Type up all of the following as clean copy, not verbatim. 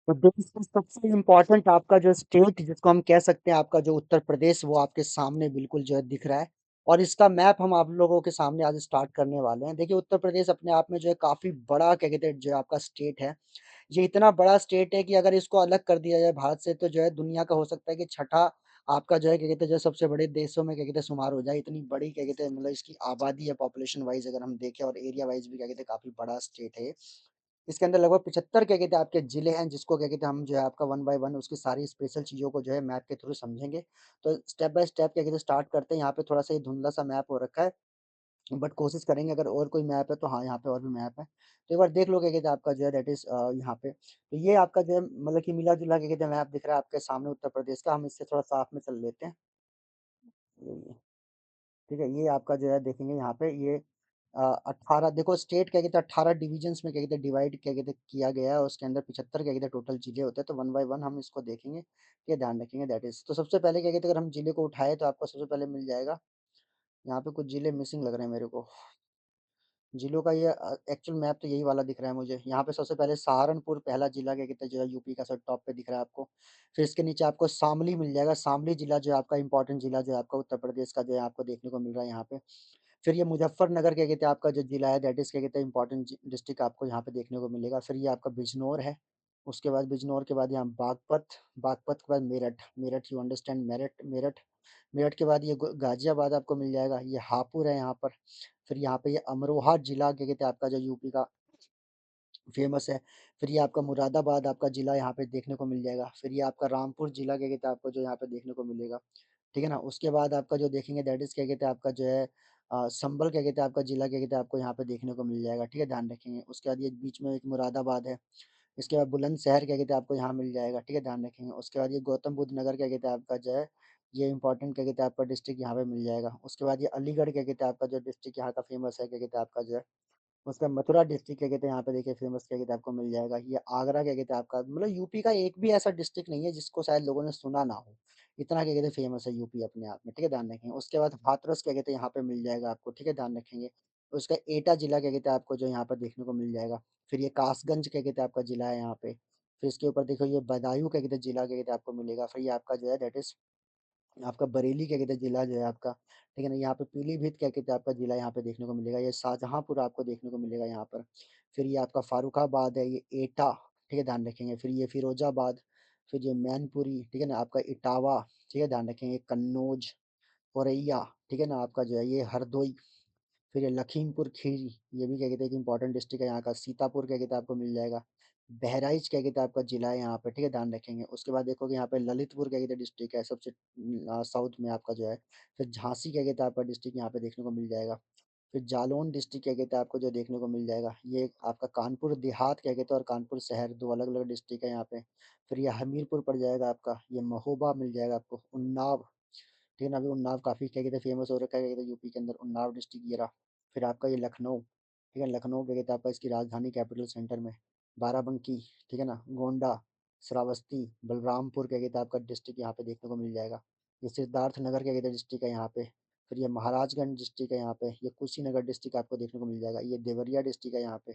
तो देश का सबसे इम्पोर्टेंट आपका जो स्टेट जिसको हम कह सकते हैं आपका जो उत्तर प्रदेश वो आपके सामने बिल्कुल जो है दिख रहा है। और इसका मैप हम आप लोगों के सामने आज स्टार्ट करने वाले हैं। देखिए उत्तर प्रदेश अपने आप में जो है काफी बड़ा क्या कहते हैं जो है आपका स्टेट है। ये इतना बड़ा स्टेट है कि अगर इसको अलग कर दिया जाए भारत से तो जो है दुनिया का हो सकता है कि छठा आपका जो है क्या कहते हैं जो सबसे बड़े देशों में क्या कहते हैं शुमार हो जाए। इतनी बड़ी क्या कहते हैं मतलब इसकी आबादी है, पॉपुलेशन वाइज अगर हम देखें और एरिया वाइज भी क्या कहते हैं काफी बड़ा स्टेट है ये। इसके अंदर लगभग 75 क्या कहते हैं आपके जिले हैं जिसको क्या कहते हैं हम जो है आपका वन बाय वन उसकी सारी स्पेशल चीज़ों को जो है मैप के थ्रू समझेंगे। तो स्टेप बाय स्टेप क्या कहते हैं स्टार्ट करते हैं। यहाँ पे थोड़ा सा ये धुंधला सा मैप हो रखा है, बट कोशिश करेंगे अगर और कोई मैप है तो हाँ, यहाँ पे और भी मैप है। तो एक बार देख लो क्या कहते हैं आपका जो है दैट इज़ यहाँ पे। तो ये आपका जो है मतलब कि मिला-जुला क्या कहते हैं मैप दिख रहा है आपके सामने उत्तर प्रदेश का। हम इससे थोड़ा साथ में चल लेते हैं। ये ठीक है, ये आपका जो है देखेंगे यहाँ पे ये 18 देखो स्टेट क्या कहते हैं 18 डिविजन्स में क्या कहते हैं डिवाइड क्या कहते हैं किया गया है और उसके अंदर 75 क्या कहते हैं टोटल जिले होते हैं। तो वन बाय वन हम इसको देखेंगे, ये ध्यान रखेंगे दैट इज। तो सबसे पहले क्या कहते हैं अगर हम जिले को उठाए तो आपको सबसे पहले मिल जाएगा। यहाँ पे कुछ जिले मिसिंग लग रहे हैं मेरे को। जिलों का ये एक्चुअल मैप तो यही वाला दिख रहा है मुझे। यहाँ पे सबसे पहले सहारनपुर पहला जिला क्या कहते हैं जो है यूपी का सब टॉप पे दिख रहा है आपको। फिर इसके नीचे आपको शामली मिल जाएगा। शामली जिला जो है आपका इंपॉर्टेंट जिला जो है आपका उत्तर प्रदेश का जो है आपको देखने को मिल रहा है यहाँ पे। फिर ये मुज़फ्फरनगर क्या कहते हैं आपका जो जिला है दैट इज़ क्या कहते हैं इम्पोर्टेंट डिस्ट्रिक्ट आपको यहाँ पे देखने को मिलेगा। फिर ये आपका बिजनौर है। उसके बाद बिजनौर के बाद यहाँ बागपत, बागपत के बाद मेरठ, मेरठ यू अंडरस्टैंड मेरठ, मेरठ, मेरठ के बाद ये गाजियाबाद आपको मिल जाएगा। ये हापुड़ है यहाँ पर। फिर यहाँ पे ये अमरोहा जिला क्या कहते हैं आपका जो यूपी का फेमस है। फिर ये आपका मुरादाबाद आपका जिला यहाँ पे देखने को मिल जाएगा। फिर ये आपका रामपुर जिला क्या कहते हैं आपको जो यहाँ पे देखने को मिलेगा। ठीक है ना? उसके बाद आपका जो देखेंगे दैट इज़ क्या कहते हैं आपका जो है संभल क्या कहते हैं आपका जिला क्या कहते हैं आपको यहाँ पे देखने को मिल जाएगा। ठीक है? ध्यान रखेंगे। उसके बाद ये बीच में एक मुरादाबाद है। इसके बाद बुलंदशहर क्या कहते हैं आपको यहाँ मिल जाएगा। ठीक है? ध्यान रखेंगे। उसके बाद ये गौतम बुद्ध नगर क्या कहते हैं आपका जो है ये इंपॉर्टेंट क्या कहते हैं आपका डिस्ट्रिक्ट यहाँ पे मिल जाएगा। उसके बाद ये अलीगढ़ क्या कहते हैं आपका जो डिस्ट्रिक्ट यहाँ का फेमस है क्या कहते हैं आपका जो है उसका मथुरा डिस्ट्रिक्ट क्या कहते हैं यहाँ पे देखिए फेमस क्या कहते हैं आपको मिल जाएगा। ये आगरा क्या कहते हैं आपका मतलब यूपी का एक भी ऐसा डिस्ट्रिक्ट नहीं है जिसको शायद लोगों ने सुना ना हो। इतना क्या कहते हैं फेमस है यूपी अपने आप में। ठीक है? ध्यान रखेंगे। उसके बाद हाथरस क्या कहते हैं यहाँ पे मिल जाएगा आपको। ठीक है? ध्यान रखेंगे। उसका एटा जिला क्या कहते हैं आपको जो यहाँ पर देखने को मिल जाएगा। फिर ये कासगंज क्या कहते हैं आपका जिला है यहाँ पे। फिर इसके ऊपर देखो ये बदायूं क्या कहते हैं जिला क्या कहते हैं आपको मिलेगा। फिर ये आपका जो है दैट इज आपका बरेली क्या कहते हैं जिला जो है आपका। ठीक है ना? यहाँ पे पीलीभीत क्या कहते हैं आपका जिला यहाँ पे देखने को मिलेगा। ये शाहजहाँपुर आपको देखने को मिलेगा यहाँ पर। फिर ये आपका फारुखाबाद है, ये एटा। ठीक है? ध्यान रखेंगे। फिर ये फिरोजाबाद, फिर ये मैनपुरी। ठीक है ना? आपका इटावा। ठीक है? ध्यान रखेंगे। कन्नौज, औरैया। ठीक है ना? आपका जो है ये हरदोई। फिर ये लखीमपुर खीरी, ये भी क्या कहते हैं कि इंपॉर्टेंट डिस्ट्रिक्ट है यहाँ का। सीतापुर क्या कहते हैं आपको मिल जाएगा। बहराइच क्या कहते हैं आपका जिला है यहाँ पे। ठीक है? ध्यान रखेंगे। उसके बाद देखोगे यहाँ पे ललितपुर क्या कहते हैं डिस्ट्रिक्ट है सबसे साउथ में आपका जो है। फिर झांसी क्या कहते हैं आपका डिस्ट्रिक्ट यहाँ पे देखने को मिल जाएगा। फिर जालौन डिस्ट्रिक्ट क्या कहते हैं आपको जो देखने को मिल जाएगा। ये आपका कानपुर देहात क्या कहते हैं और कानपुर शहर दो अलग अलग डिस्ट्रिक्ट है यहाँ पे। फिर ये हमीरपुर पड़ जाएगा आपका। ये महोबा मिल जाएगा आपको। उन्नाव। ठीक है ना? अभी उन्नाव काफ़ी क्या कहते हैं फेमस हो रखा है क्या कहते हैं यूपी के अंदर उन्नाव डिस्ट्रिक्ट ये रहा। फिर आपका ये लखनऊ। ठीक है? लखनऊ क्या कहते हैं आपका इसकी राजधानी कैपिटल सेंटर में। बाराबंकी। ठीक है ना? गोंडा, श्रावस्ती, बलरामपुर क्या कहते हैं आपका डिस्ट्रिक्ट यहाँ पे देखने को मिल जाएगा। ये सिद्धार्थ नगर क्या कहते हैं डिस्ट्रिक्ट है यहाँ पे। फिर ये महाराजगंज डिस्ट्रिक्ट है यहाँ पे। ये कुशीनगर डिस्ट्रिक्ट आपको देखने को मिल जाएगा। ये देवरिया डिस्ट्रिक्ट है यहाँ पे।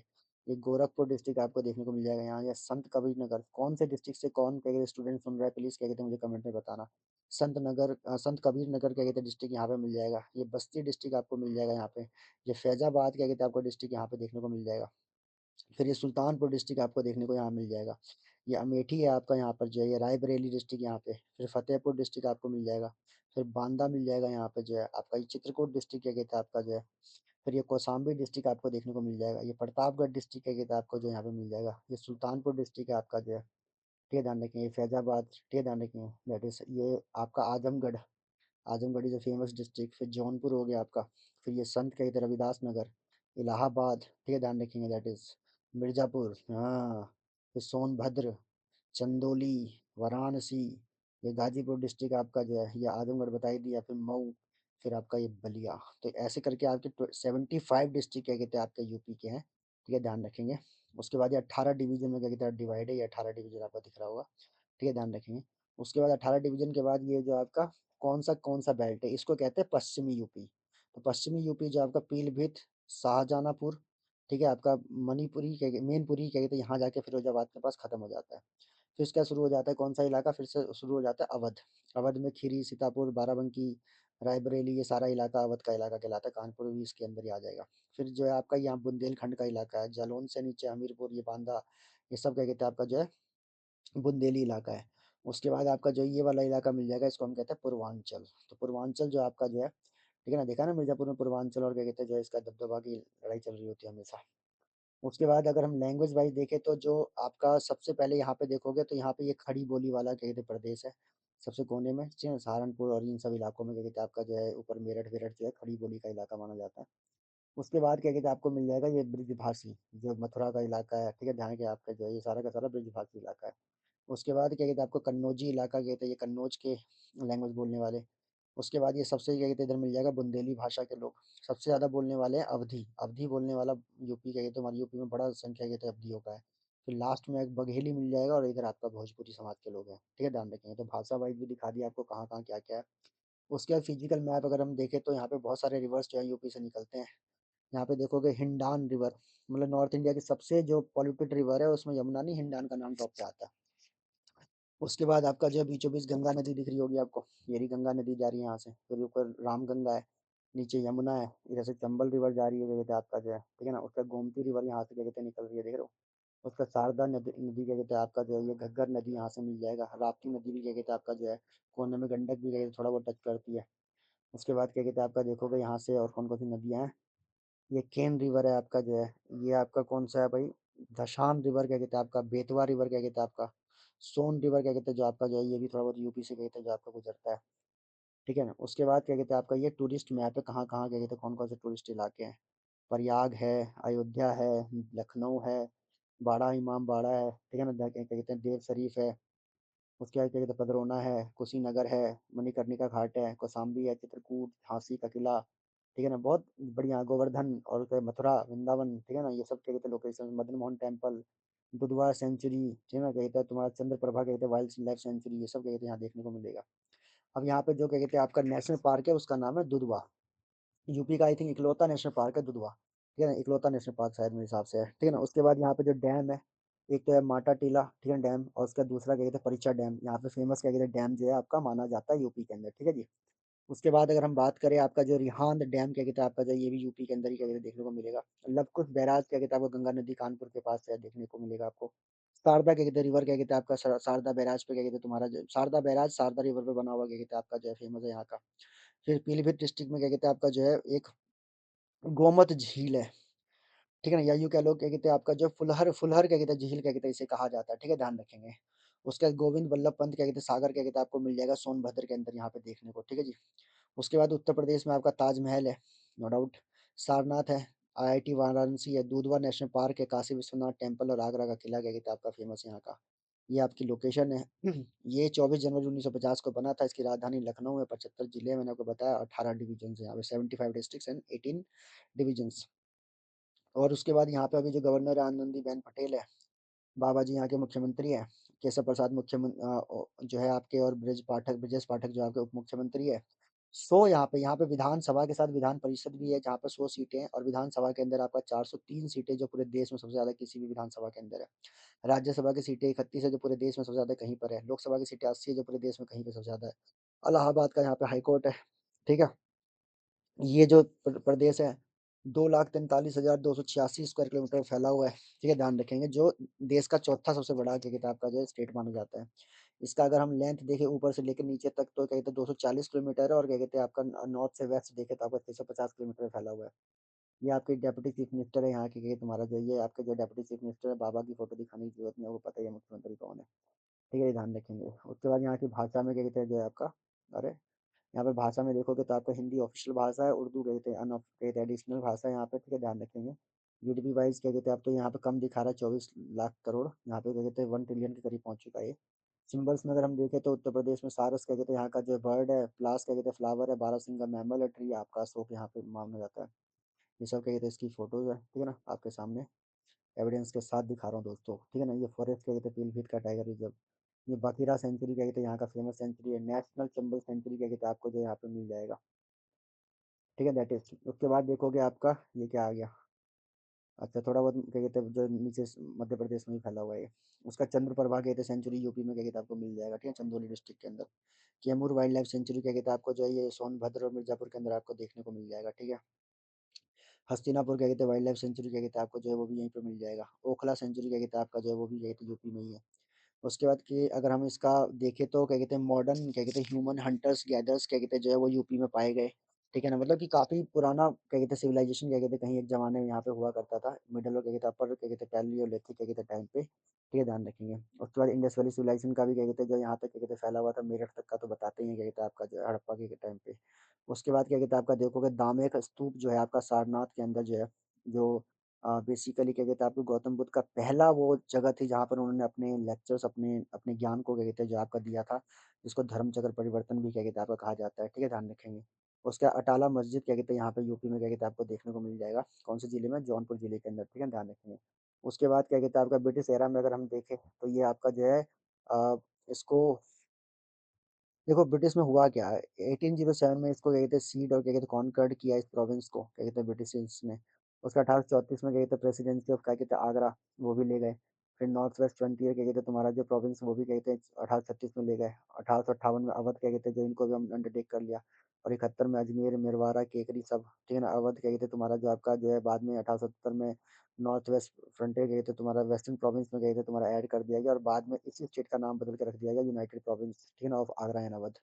ये गोरखपुर डिस्ट्रिक्ट आपको देखने को मिल जाएगा यहाँ। या संत कबीर नगर कौन से डिस्ट्रिक्ट से कौन क्या कहते हैं स्टूडेंट सुन रहा है प्लीज़ क्या कहते हैं मुझे कमेंट में बताना। संत नगर संत कबीर नगर क्या कहते हैं डिस्ट्रिक्ट यहाँ पे मिल जाएगा। ये बस्ती डिस्ट्रिक्ट आपको मिल जाएगा यहाँ पे। ये फैजाबाद क्या कहते हैं आपको डिस्ट्रिक्ट यहाँ पे देखने को मिल जाएगा। फिर ये सुल्तानपुर डिस्ट्रिक्ट आपको देखने को यहाँ मिल जाएगा। ये अमेठी है आपका यहाँ पर जो है। ये रायबरेली डिस्ट्रिक्ट यहाँ पे। फिर फतेहपुर डिस्ट्रिक्ट आपको मिल जाएगा। फिर बांदा मिल जाएगा यहाँ पे जो है आपका। ये चित्रकूट डिस्ट्रिक्ट क्या कहते हैं आपका जो है। फिर ये कौशाम्बी डिस्ट्रिक्ट आपको देखने को मिल जाएगा। ये प्रतापगढ़ डिस्ट्रिक्ट क्या कहते हैं आपको जो यहाँ पे मिल जाएगा। ये सुल्तानपुर डिस्ट्रिक्ट है आपका जो है। ठीक है? ध्यान रखेंगे। फैजाबाद। ठीक है? ध्यान रखेंगे। दैट इज ये आपका Azamgarh. Azamgarh is a famous district. फिर जौनपुर हो गया आपका। फिर ये संत कहीं तरह रविदास नगर, इलाहाबाद। ठीक है? ध्यान रखेंगे दैट इज़ मिर्ज़ापुर। हाँ। फिर सोनभद्र, चंदौली, वाराणसी। ये गाजीपुर डिस्ट्रिक्ट आपका जो है ये आजमगढ़ बता ही दिया। फिर मऊ। फिर आपका ये बलिया। तो ऐसे करके आपके 75 डिस्ट्रिक्ट क्या कहते हैं आपके यूपी के हैं। ठीक है? ध्यान रखेंगे। उसके बाद ये 18 डिवीजन में क्या कहते हैं डिवाइड है। ये 18 डिवीजन आपको दिख रहा होगा। ठीक है? ध्यान रखेंगे। उसके बाद 18 डिवीजन के बाद ये जो आपका कौन सा बेल्ट है इसको कहते हैं पश्चिमी यूपी। तो पश्चिमी यूपी जो आपका पीलीभीत, शाहजहांपुर। ठीक है? आपका मणिपुरी क्या मैनपुरी क्या कहते हैं यहाँ जाके फिरोजाबाद के पास खत्म हो जाता है। फिर इसका शुरू हो जाता है कौन सा इलाका, फिर से शुरू हो जाता है अवध। अवध में खीरी, सीतापुर, बाराबंकी, रायबरेली, ये सारा इलाका अवध का इलाका कहलाता है। कानपुर भी इसके अंदर ही आ जाएगा। फिर जो है आपका यहाँ बुंदेलखंड का इलाका है, जालौन से नीचे हमीरपुर, ये बांदा, ये सब क्या कहते हैं आपका जो है बुंदेली इलाका है। उसके बाद आपका जो ये वाला इलाका मिल जाएगा, इसको हम कहते हैं पूर्वांचल। तो पूर्वांचल जो आपका जो है, ठीक है ना, देखा ना मिर्जापुर में पूर्वांचल और क्या कहते हैं जो है इसका दबदबा की लड़ाई चल रही होती है हमेशा। उसके बाद अगर हम लैंग्वेज वाइज देखें तो जो आपका सबसे पहले यहाँ पे देखोगे तो यहाँ पे ये खड़ी बोली वाला क्या कहते हैं प्रदेश है, सबसे कोने में, ठीक है, सहारनपुर और इन सब इलाकों में क्या कहते हैं आपका जो है ऊपर मेरठ वेरठ जो है खड़ी बोली का इलाका माना जाता है। उसके बाद क्या कहते हैं आपको मिल जाएगा ये ब्रिजभाषी, जो मथुरा का इलाका है, ठीक है, जहाँ के आपका जो है ये सारा का सारा ब्रिजभाषी इलाका है। उसके बाद क्या कहते हैं आपको कन्नौजी इलाका कहते हैं, ये कन्नौज के लैंग्वेज बोलने वाले। उसके बाद ये सबसे क्या कहते हैं इधर मिल जाएगा बुंदेली भाषा के लोग, सबसे ज़्यादा बोलने वाले हैं अवधी, अवधी बोलने वाला यूपी का, ये तो हमारे यूपी में बड़ा संख्या कहते हैं अवधियों का है। फिर लास्ट में एक बघेली मिल जाएगा और इधर आपका भोजपुरी समाज के लोग हैं, ठीक है, ध्यान रखेंगे। तो भाषा वाइज भी दिखा दिया आपको कहाँ कहाँ क्या क्या है। उसके बाद फिजिकल मैप अगर हम देखें तो यहाँ पे बहुत सारे रिवर्स जो है यूपी से निकलते हैं। यहाँ पे देखोगे हिंडान रिवर, मतलब नॉर्थ इंडिया की सबसे जो पॉल्यूटेड रिवर है उसमें यमुना नहीं, हिंडान का नाम टॉप पे आता है। उसके बाद आपका जो है बीचों बीच गंगा नदी दिख रही होगी आपको, ये रही गंगा नदी जा रही है यहाँ से, फिर ऊपर राम गंगा है, नीचे यमुना है, इधर से चंबल रिवर जा रही है क्या कहते हैं आपका जो है, ठीक है ना, उसका गोमती रिवर यहाँ से क्या कहते हैं निकल रही है, देख रहे हो। उसका शारदा नदी नदी क्या कहते हैं आपका जो है ये घग्गर नदी यहाँ से मिल जाएगा, राप्ती नदी भी क्या कहते हैं आपका जो है कोने में, गंडक भी क्या कहते हैं थोड़ा बहुत टच करती है। उसके बाद क्या कहते हैं आपका देखोगे यहाँ से और कौन कौन सी नदियाँ हैं, ये केन रिवर है आपका जो है, ये आपका कौन सा है भाई, धशान रिवर क्या कहते हैं आपका, बेतवा रिवर क्या कहते हैं आपका, सोन रिवर क्या कहते हैं जो आपका जो है ये भी थोड़ा बहुत यूपी से कहते हैं जो आपका गुजरता है, ठीक है ना। उसके बाद क्या कहते हैं आपका ये टूरिस्ट मैप है, कहाँ कहाँ क्या कहते हैं कौन कौन से टूरिस्ट इलाके हैं, प्रयाग है, अयोध्या है, लखनऊ है, बाड़ा इमाम बाड़ा है, ठीक है ना, क्या कहते हैं देव शरीफ है। उसके बाद क्या कहते हैं पदरौना है, कुशीनगर है, मणिकर्णिका घाट है, कौशाम्बी है, चित्रकूट, झांसी का किला, ठीक है ना, बहुत बढ़िया, गोवर्धन और क्या मथुरा वृंदावन, ठीक है ना, ये सब क्या कहते हैं location, Madan Mohan temple, Dudhwa sanctuary, ठीक है ना, क्या कहते हैं तुम्हारा चंद्रप्रभा क्या कहते हैं वाइल्ड लाइफ सेंचुरी, ये सब क्या कहते हैं यहाँ देखने को मिलेगा। अब यहाँ पे जो क्या कहते हैं आपका नेशनल पार्क है उसका नाम है दुधवा, यूपी का आई थिंक इकलौता नेशनल पार्क है दुधवा, ठीक है ना, इकलौता नेशनल पार्क शायद मेरे हिसाब से है, ठीक है ना। उसके बाद यहाँ पे जो डैम है, एक तो है माटा टीला, ठीक है डैम, और उसका दूसरा क्या कहते हैं परिचा डैम, यहाँ पे फेमस क्या कहते हैं डैम जो है आपका माना जाता है यूपी के अंदर, ठीक है जी। उसके बाद अगर हम बात करें आपका जो रिहांद डैम क्या कहते हैं आपका जो ये भी यूपी के अंदर ही क्या कहते हैं देखने को मिलेगा। लवकुश बैराज क्या कहते हैं आपको गंगा नदी कानपुर के पास है देखने को मिलेगा आपको। शारदा क्या कहते हैं रिवर क्या कहते हैं आपका शारदा बैराज पे क्या कहते हैं तुम्हारा जो शारदा बैराज शारदा रिवर पे बना हुआ क्या कहते हैं आपका जो है फेमस है यहाँ का। फिर पीलीभीत डिस्ट्रिक्ट में क्या कहते हैं आपका जो है एक गोमत झील है, ठीक है ना, या यूँ कह लो क्या कहते हैं आपका जो फुलहर फुलहर क्या कहते हैं झील क्या कहते हैं इसे कहा जाता है, ठीक है, ध्यान रखेंगे। उसके बाद गोविंद वल्लभ पंत क्या कहते हैं सागर क्या कहते हैं आपको मिल जाएगा सोनभद्र के अंदर यहाँ पे देखने को, ठीक है जी। उसके बाद उत्तर प्रदेश में आपका ताजमहल है, नो डाउट, सारनाथ है, आईआईटी वाराणसी है, दूधवा नेशनल पार्क है, काशी विश्वनाथ टेम्पल और आगरा का किला क्या कहते हैं आपका फेमस है यहाँ का। ये आपकी लोकेशन है। ये 24 जनवरी 1950 को बना था, इसकी राजधानी लखनऊ है, 75 जिले मैंने आपको बताया, 18 डिवीजन है यहाँ पे, 75 डिस्ट्रिक्ट एंड 18 डिवीजन्स। और उसके बाद यहाँ पे अभी जो गवर्नर है आनंदीबेन पटेल है, बाबा जी यहाँ के मुख्यमंत्री हैं, केशव प्रसाद जो है आपके, और ब्रजेश पाठक जो आपके उप मुख्यमंत्री है। यहाँ पे विधानसभा के साथ विधान परिषद भी है जहाँ पे 100 सीटें हैं, और विधानसभा के अंदर आपका 403 सीटें जो पूरे देश में सबसे ज्यादा किसी भी विधानसभा के अंदर है। राज्यसभा की सीटें 31 है जो पूरे देश में सबसे ज्यादा कहीं पर है, लोकसभा की सीटें 80 है जो पूरे देश में कहीं पर सबसे ज्यादा है। इलाहाबाद का यहाँ पे हाईकोर्ट है, ठीक है। ये जो प्रदेश है 2,43,286 स्क्वायर किलोमीटर में फैला हुआ है, ठीक है, ध्यान रखेंगे, जो देश का चौथा सबसे बड़ा क्या कहते हैं आपका जो है स्टेट माना जाता है। इसका अगर हम लेंथ देखें ऊपर से लेकर नीचे तक तो क्या कहते हैं 240 किलोमीटर है, और क्या कहते हैं आपका नॉर्थ से वेस्ट देखे तो आपका 650 किलोमीटर फैला हुआ है। ये आपके डेप्यूटी चीफ मिनिस्टर है यहाँ के, तुम्हारा जो ये आपके जो डेप्यूटी चीफ मिनिस्टर है, बाबा की फोटो दिखाने की जरूरत नहीं है, वो पता ही है मुख्यमंत्री कौन है, ठीक है, ये ध्यान रखेंगे। उसके बाद यहाँ की भाषा में क्या कहते हैं जो है आपका, अरे यहाँ पे भाषा में देखोगे तो आपका हिंदी ऑफिशियल भाषा है, उर्दू कहते हैं कहते हैं एडिशनल भाषा है यहाँ पे, ठीक है, ध्यान रखेंगे। जीडीपी वाइज क्या कहते हैं आप तो यहाँ पे कम दिखा रहा है 24 लाख करोड़, यहाँ पे क्या कहते हैं 1 ट्रिलियन के करीब पहुंच चुका है ये। सिंबल्स में अगर हम देखें तो उत्तर प्रदेश में सारस क्या कहते हैं यहाँ का जो बर्ड है, प्लास क्या कहते हैं फ्लावर है, बारहसिंगा मैमल है, ट्री आपका अशोक यहाँ पे माना जाता है। ये सब क्या कहते हैं इसकी फोटोज है, ठीक है ना, आपके सामने एविडेंस के साथ दिखा रहा हूँ दोस्तों, ठीक है ना। ये फॉरेस्ट क्या कहते हैं पीलीभीत का टाइगर रिजर्व, ये बखीरा सेंचुरी क्या कहते हैं यहाँ का फेमस सेंचुरी है, नेशनल चंबल सेंचुरी क्या कहते हैं आपको जो यहाँ पे मिल जाएगा, ठीक है, दैट इज। उसके बाद देखोगे आपका ये क्या आ गया, अच्छा, थोड़ा बहुत क्या कहते हैं जो नीचे मध्य प्रदेश में ही फैला हुआ है ये। उसका चंद्र प्रभा कहते हैं सेंचुरी यूपी में क्या कहते हैं आपको मिल जाएगा, ठीक है, चंदौली डिस्ट्रिक्ट के अंदर। कैमूर वाइल्ड लाइफ सेंचुरी क्या कहते हैं आपको जो है ये सोनभद्र और मिर्जापुर के अंदर आपको देखने को मिल जाएगा, ठीक है। हस्तिनापुर क्या कहते हैं वाइल्ड लाइफ सेंचुरी क्या कहते हैं आपको जो है वो भी यहीं पे मिल जाएगा। ओखला सेंचुरी क्या कहते हैं आपका जो है वो भी यही तो यूपी में ही है। उसके बाद कि अगर हम इसका देखें तो क्या कहते हैं मॉडर्न क्या कहते हैं ह्यूमन हंटर्स गैदर्स क्या कहते हैं जो है वो यूपी में पाए गए, ठीक है ना, मतलब कि काफी पुराना क्या कहते हैं सिविलाइजेशन क्या कहते हैं कहीं एक जमाने में यहाँ पे हुआ करता था, मिडल और क्या कहते हैं अपर क्या कहते हैं पैलियोलिथिक क्या कहते हैं टाइम पे, ठीक है, ध्यान रखेंगे। उसके बाद इंडस वैली सिविलाइजेशन का भी क्या कहते हैं जो यहाँ तक क्या कहते हैं फैला हुआ था मेरठ तक का तो बताते ही हैं क्या कहते हैं आपका जो है हड़प्पा के टाइम पे। उसके बाद क्या कहते हैं आपका देखोगे दामेक स्तूप जो है आपका सारनाथ के अंदर जो है, जो बेसिकली क्या कहते हैं आपको गौतम बुद्ध का पहला वो जगह थी जहाँ पर उन्होंने अपने लेक्चर्स अपने अपने ज्ञान को क्या कहते हैं जो आपका दिया था, जिसको धर्म चक्र परिवर्तन भी क्या कहते हैं आपका कहा जाता है, ठीक है, ध्यान रखेंगे। उसका अटाला मस्जिद क्या कहते हैं यहाँ पे यूपी में क्या कहते हैं आपको देखने को मिल जाएगा, कौन से जिले में, जौनपुर जिले के अंदर, ठीक है, ध्यान रखेंगे। उसके बाद क्या कहते हैं आपका ब्रिटिश एरा में अगर हम देखें तो ये आपका जो है इसको देखो ब्रिटिश में हुआ क्या है, 1807 में इसको क्या कहते हैं सीड और क्या कहते हैं कॉन्कर्ड किया इस प्रोविंस को क्या कहते हैं ब्रिटिश ने। उसका 1834 में क्या कहते हैं प्रेसिडेंसी ऑफ क्या कहते हैं आगरा वो भी ले गए। फिर नॉर्थ वेस्ट फ्रंटियर क्या कहते हैं तुम्हारा जो प्रोविंस वो भी क्या कहते हैं 1836 में ले गए। 1858 में अवध क्या कहते हैं जो इनको भी हम अंडरटेक कर लिया। और 71 में अजमेर मिरवारा केकरी सब, ठीक है ना, अवध क्या कहते हैं तुम्हारा जो आपका जो है बाद में 1870 में नॉर्थ वेस्ट फ्रंटियर क्या कहते हैं तुम्हारा वेस्टर्न प्रोविंस में क्या कहते हैं तुम्हारा ऐड कर दिया गया और बाद में इसी स्टेट का नाम बदल के रख दिया गया यूनाइटेड प्रोविंस, ठीक है ना, ऑफ आगरा एंड अवध।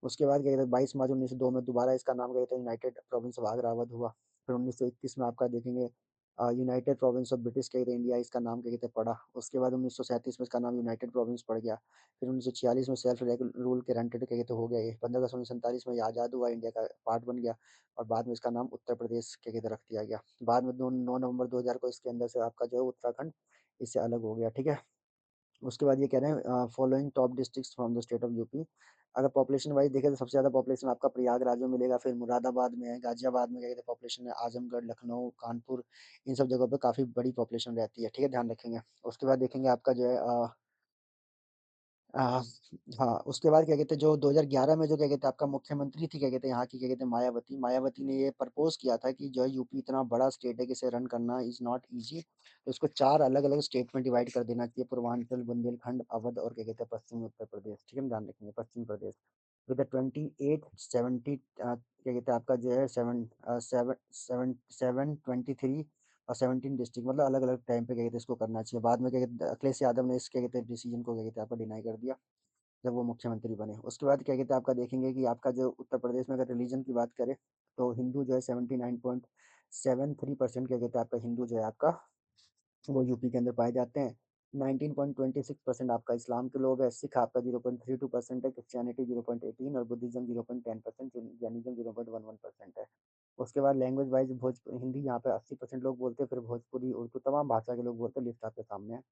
उसके बाद क्या कहते हैं 22 मार्च 1902 में दोबारा इसका नाम क्या कहते हैं United province of Agra Awadh हुआ। फिर 1921 में आपका देखेंगे यूनाइटेड प्रोविंस ऑफ ब्रिटिश क्या कहते हैं इंडिया इसका नाम क्या कहते हैं पड़ा। उसके बाद 1937 में इसका नाम यूनाइटेड प्रोविंस पड़ गया। फिर 1946 में सेल्फ रूल गारंटेड क्या कहते हैं हो गया ये। 15 अगस्त 1947 में ये आज़ाद हुआ इंडिया का पार्ट बन गया। और बाद में इसका नाम उत्तर प्रदेश क्या कहते हैं रख दिया गया। बाद में 9 नवंबर 2000 को इसके अंदर से आपका जो है उत्तराखंड इससे अलग हो गया, ठीक है। उसके बाद ये कह रहे हैं following top districts from the state of UP. अगर पॉपुलेशन वाइज देखें तो सबसे ज़्यादा पॉपुलेशन आपका प्रयागराज में मिलेगा, फिर मुरादाबाद में है, गाजियाबाद में क्या कहते हैं पॉपुलेशन है, आजमगढ़, लखनऊ, कानपुर, इन सब जगहों पे काफ़ी बड़ी पॉपुलेशन रहती है, ठीक है, ध्यान रखेंगे। उसके बाद देखेंगे आपका जो है अ, हाँ, उसके बाद क्या कहते हैं जो 2011 में जो क्या कहते हैं आपका मुख्यमंत्री थी क्या कहते हैं यहाँ की क्या कहते हैं मायावती, मायावती ने ये प्रपोज किया था कि जो है यूपी इतना बड़ा स्टेट है कि इसे रन करना इज नॉट इजी, तो इसको 4 अलग-अलग स्टेट में डिवाइड कर देना चाहिए, पूर्वांचल, बुंदेलखंड, अवध और क्या कहते हैं पश्चिमी उत्तर प्रदेश, ठीक है, ध्यान रखेंगे पश्चिमी प्रदेश। विद द 28 70 क्या कहते हैं आपका जो है 7 और 17 डिस्ट्रिक्ट मतलब अलग-अलग टाइम पे क्या कहते हैं इसको करना चाहिए। बाद में क्या कहते हैं अखिलेश यादव ने इस क्या कहते हैं डिसीजन को क्या कहते हैं आपको डिनाई कर दिया जब वो मुख्यमंत्री बने। उसके बाद क्या कहते हैं आपका देखेंगे कि आपका जो उत्तर प्रदेश में अगर रिलीजन की बात करें तो हिंदू जो है 79.73% क्या कहते हैं आपका हिंदू जो है आपका वो यूपी के अंदर पाए जाते हैं। 19.26% आपका इस्लाम के लोग हैं, सिख आपका 0.32% है, क्रिश्चियनिटी 0.18 और बुद्धिज्म 0.10%, जैनिज्म 0.11% है। उसके बाद लैंग्वेज वाइज भोज हिंदी यहाँ पे 80% लोग बोलते हैं, फिर भोजपुरी उर्दू तमाम भाषा के लोग बोलते हैं, लिस्ट आपके सामने है।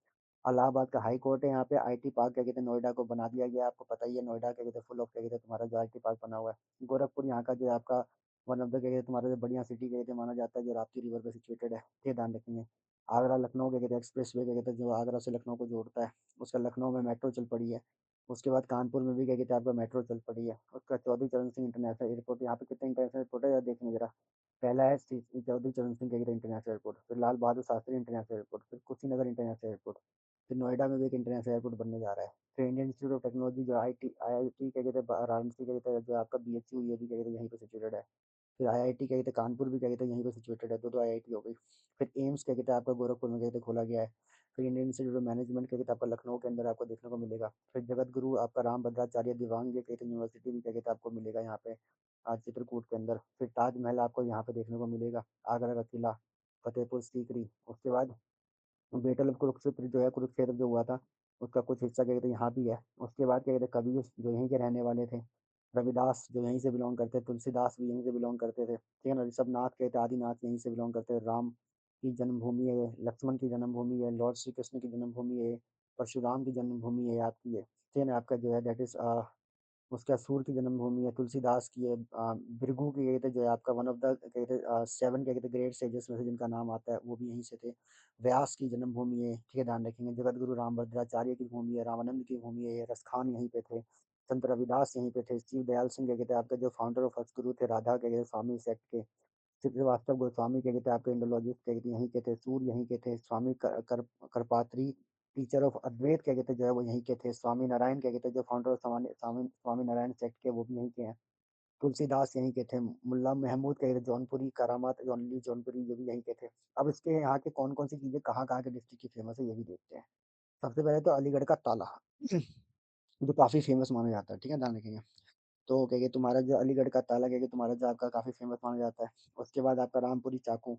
इलाहाबाद का हाई कोर्ट है यहाँ पे, आईटी पार्क क्या कहते हैं नोएडा को बना दिया गया है, आपको पता ही है नोएडा क्या कहते हैं फुल ऑफ क्या कहते हैं तुम्हारा जो आईटी पार्क बना हुआ है। गोरखपुर यहाँ का जो है आपका वन ऑफ द क्या कहते हैं तुम्हारा जो बढ़िया सिटी क्या कहते हैं माना जाता है जो राप्ती रिवर पे सिचुएटेड है, ये ध्यान रखेंगे। आगरा लखनऊ क्या कहते हैं एक्सप्रेस वे क्या कहते हैं जो आगरा से लखनऊ को जोड़ता है, उसका लखनऊ में मेट्रो चल पड़ी है। उसके बाद कानपुर में भी क्या कहते हैं आपका मेट्रो चल पड़ी है। उसका चौधरी चरण सिंह इंटरनेशनल एयरपोर्ट, यहाँ पे कितने इंटरनेशनल एयरपोर्ट है यार देखेंगे जरा। पहला है चौधरी चरण सिंह क्या कहते हैं इंटरनेशनल एयरपोर्ट, फिर लाल बहादुर शास्त्री इंटरनेशनल एयरपोर्ट, फिर कुशीनगर इंटरनेशनल एयरपोर्ट, फिर नोएडा में भी एक इंटरनेशनल एयरपोर्ट बनने जा रहा है। फिर इंडियन इंस्टीट्यूट ऑफ टेक्नोलॉजी जो आईआईटी क्या कहते हैं वाराणसी क्या कहते हैं जो आपका बीएचयू ये भी क्या कहते हैं यहीं पे सिचुएटेड है। फिर आईआईटी क्या कहते हैं कानपुर भी क्या कहते हैं यहीं पे सिचुएटेड है, दो आईआईटी हो गई। फिर एम्स क्या कहते हैं आपका गोरखपुर में क्या कहते हैं खोला गया है। फिर इंडियन इंस्टीट्यूट ऑफ मैनेजमेंट क्या कहते हैं आपका लखनऊ के अंदर आपको देखने को मिलेगा। फिर जगत गुरु आपका राम भद्राचार्य दिवांग ये कहते हैं यूनिवर्सिटी भी क्या कहते हैं आपको मिलेगा यहाँ पे चित्रकूट के अंदर। फिर ताजमहल आपको यहाँ पे देखने को मिलेगा, आगरा का किला, फतेहपुर सीकरी। उसके बाद बैटल ऑफ कुरुक्षेत्र जो है कुरुक्षेत्र जो हुआ था उसका कुछ हिस्सा क्या कहते हैं यहाँ भी है। उसके बाद क्या कहते हैं कबीर जो यहीं के रहने वाले थे, रविदास जो यहीं से बिलोंग करते थे, तुलसीदास भी यहीं से बिलोंग करते थे, ठीक है ना, ऋषभनाथ कहते हैं आदिनाथ यहीं से बिलोंग करते हैं। राम की जन्मभूमि है, लक्ष्मण की जन्मभूमि है, लॉर्ड श्री कृष्ण की जन्मभूमि है, परशुराम की जन्मभूमि है आपकी है, ठीक है ना, आपका जो है दैट इज उसके असुर की जन्मभूमि है, तुलसीदास की है, भृगु की कहते हैं जो है आपका वन ऑफ द कहते हैं 7 क्या कहते हैं ग्रेट सेजेस में से जिनका नाम आता है वो भी यहीं से थे। व्यास की जन्मभूमि है, ठीक है, ध्यान रखेंगे। जगत गुरु रामभद्राचार्य की भूमि है, रामानंद की भूमि है, रसखान यहीं पे थे, संत रविदास यहीं पे थे, शिव दयाल सिंह क्या कहते हैं आपका जो फाउंडर ऑफ सतगुरु थे, राधा क्या कहते हैं स्वामी सेक्ट के, श्रीवास्तव गोस्वामी क्या कहते हैं आपके इंडोलॉजिस्ट क्या कहते हैं यहीं के थे, सूर्य यहीं के थे, स्वामी करपात्री टीचर ऑफ अद्वैत क्या कहते हैं जो है वो यहीं के थे, स्वामी नारायण क्या कहते हैं जो founder of Swami Swami Narayan sect के वो भी यहीं के हैं, तुलसीदास यहीं के थे, मुल्ला महमूद क्या कहते हैं जौनपुरी, करामात जौनली जौनपुरी ये भी यहीं के थे। अब इसके यहाँ के कौन कौन सी चीजें कहाँ कहाँ के डिस्ट्रिक्ट की फेमस है ये भी देखते हैं। सबसे पहले तो अलीगढ़ का ताला जो काफी फेमस माना जाता है, ठीक है, ध्यान रखेंगे। तो क्या कहते तुम्हारा जो अलीगढ़ का ताला क्या कहते तुम्हारा जो आपका काफ़ी फेमस माना जाता है। उसके बाद आपका रामपुरी चाकू,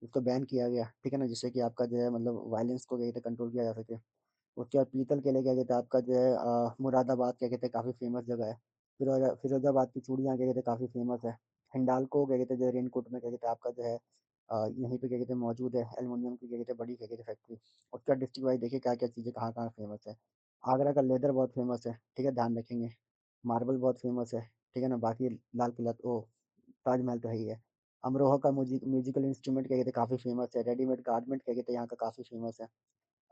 जिसको बैन किया गया, ठीक है ना, जिससे कि आपका जो है मतलब वायलेंस को क्या कहते कंट्रोल किया जा सके। उसके बाद पीतल के लिए क्या कहते हैं आपका जो है मुरादाबाद क्या कहते हैं काफ़ी फेमस जगह है। फिरोजाबाद की चूड़ियाँ क्या कहते हैं काफ़ी फेमस है। हिंडाल्को क्या कहते हैं जो रेनकोट में क्या कहते हैं आपका जो है यहीं पे क्या कहते हैं मौजूद है, एल्युमिनियम की क्या कहते हैं बड़ी क्या कहते हैं फैक्ट्री। उसका डिस्ट्रिक्ट वाइज देखिए क्या क्या चीज़ें कहाँ कहाँ फेमस है। आगरा का लेदर बहुत फेमस है, ठीक है, ध्यान रखेंगे। मार्बल बहुत फेमस है, ठीक है ना, बाकी लाल किला ओ ताजमहल तो है ही है। अमरोहा का म्यूजिकल इंस्ट्रूमेंट क्या कहते हैं काफ़ी फेमस है। रेडीमेड गारमेंट क्या कहते हैं यहाँ का काफ़ी फेमस है।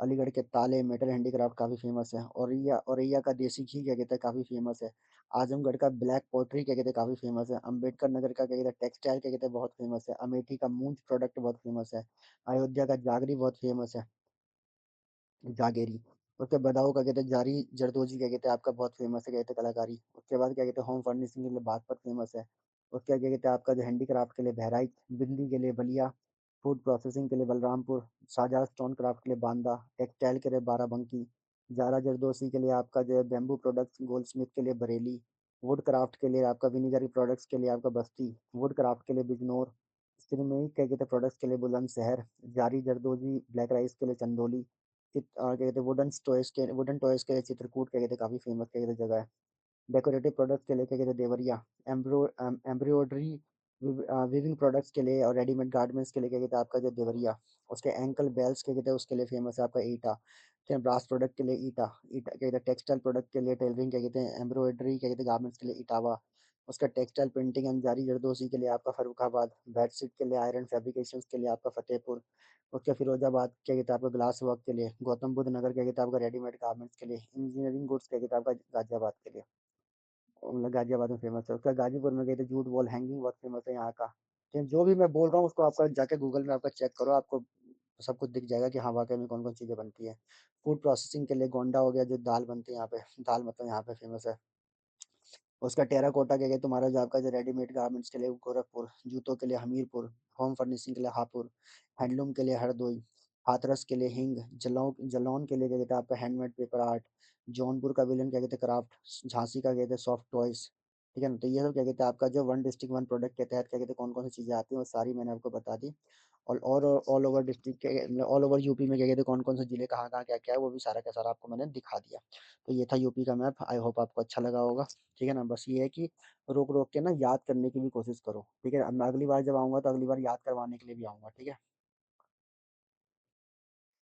अलीगढ़ के ताले मेटल हैंडीक्राफ्ट काफ़ी फेमस है। औरैया का देसी घी क्या कहते हैं काफ़ी फेमस है। आजमगढ़ का ब्लैक पॉटरी क्या कहते हैं काफ़ी फेमस है। अम्बेडकर नगर का क्या कहते हैं टेक्सटाइल क्या कहते हैं बहुत फेमस है। अमेठी का मूंज प्रोडक्ट बहुत फेमस है। अयोध्या का जागरी बहुत फेमस है, जागेरी। उसके बदाऊं का कहते हैं जारी जरदोजी क्या कहते हैं आपका बहुत फेमस है, कहते हैं कलाकारी। उसके बाद क्या कहते हैं होम फर्निशिंग के लिए बागपत फेमस है। उसके बाद क्या कहते हैं आपका जो हैंडीक्राफ्ट के लिए बहराइच, बिंदी के लिए बलिया, फूड प्रोसेसिंग के लिए बलरामपुर, शाहजहाँ स्टोन क्राफ्ट के लिए बांदा, टेक्सटाइल के लिए बाराबंकी, जारा जरदोसी के लिए आपका जो है बैम्बू प्रोडक्ट्स, गोल्ड स्मिथ के लिए बरेली, वुड क्राफ्ट के लिए आपका विनीगरी प्रोडक्ट्स के लिए आपका बस्ती, वुड क्राफ्ट के लिए बिजनौर, सिरमई क्या कहते हैं प्रोडक्ट्स के लिए बुलंदशहर, जारी जरदोजी ब्लैक राइस के लिए चंदौली, क्या कहते हैं वुडन टॉयज के लिए चित्रकूट क्या कहते हैं काफ़ी फेमस क्या कहते हैं जगह है। डेकोरेटिव प्रोडक्ट्स के लिए क्या कहते हैं देवरिया। एम्ब्रॉयडरी वीविंग प्रोडक्ट्स के लिए और रेडीमेड गारमेंट्स के लिए क्या कहते हैं आपका जो देवरिया। उसके एंकल बेल्स क्या कहते हैं उसके लिए फेमस है आपका ईटा। फिर ब्रास प्रोडक्ट के लिए ईटा, ईटा क्या कहते हैं टेक्सटाइल प्रोडक्ट के लिए टेलरिंग क्या कहते हैं एम्ब्रॉयडरी क्या कहते हैं गारमेंट्स के लिए इटावा। उसका टेक्सटाइल प्रिंटिंग एंड जारी जरदोसी के लिए आपका फर्रुखाबाद, बेडशीट के लिए आयरन फैब्रिकेशंस के लिए आपका फतेहपुर। उसके फिरोजाबाद क्या कहते हैं आपका ग्लास वर्क के लिए, गौतम बुद्ध नगर क्या कहते हैं आपका रेडीमेड गारमेंट्स के लिए, इंजीनियरिंग गुड्स क्या कहते हैं आपका गाजियाबाद के लिए, मतलब गाजियाबाद में फेमस है। उसका गाजीपुर में कहते हैं जूट वॉल हैंगिंग बहुत फेमस है यहाँ का। तो जो भी मैं बोल रहा हूँ उसको आपका जाके गूगल में आपका चेक करो, आपको सब कुछ दिख जाएगा कि हाँ वाकई में कौन कौन चीज़ें बनती है। फूड प्रोसेसिंग के लिए गोंडा हो गया, जो दाल बनती है यहाँ पे, दाल मतलब यहाँ पे फेमस है। उसका टेराकोटा क्या है तुम्हारा जो आपका जो रेडीमेड गारमेंट्स के लिए गोरखपुर, जूतों के लिए हमीरपुर, होम फर्निशिंग के लिए हापुड़, हैंडलूम के लिए हरदोई, हाथरस के लिए हिंग, जलौन के लिए क्या कहते हैं आपका हैंडमेड पेपर आर्ट, जौनपुर का विलन क्या कहते हैं क्राफ्ट, झांसी का कहते हैं सॉफ्ट टॉयज, ठीक है ना। तो ये सब क्या कहते हैं आपका जो वन डिस्ट्रिक्ट वन प्रोडक्ट के तहत क्या कहते हैं कौन कौन सी चीज़ें आती हैं वो सारी मैंने आपको बता दी। और ऑल ओवर डिस्ट्रिक्ट के मतलब ऑल ओवर यूपी में क्या कहते हैं कौन कौन से जिले कहाँ कहाँ क्या क्या है वो भी सारा का सारा आपको मैंने दिखा दिया। तो ये था यूपी का मैप, आई होप आपको अच्छा लगा होगा, ठीक है ना। बस ये है कि रोक रोक के ना याद करने की भी कोशिश करो, ठीक है। अब मैं अगली बार जब आऊँगा तो अगली बार याद करवाने के लिए भी आऊँगा, ठीक है।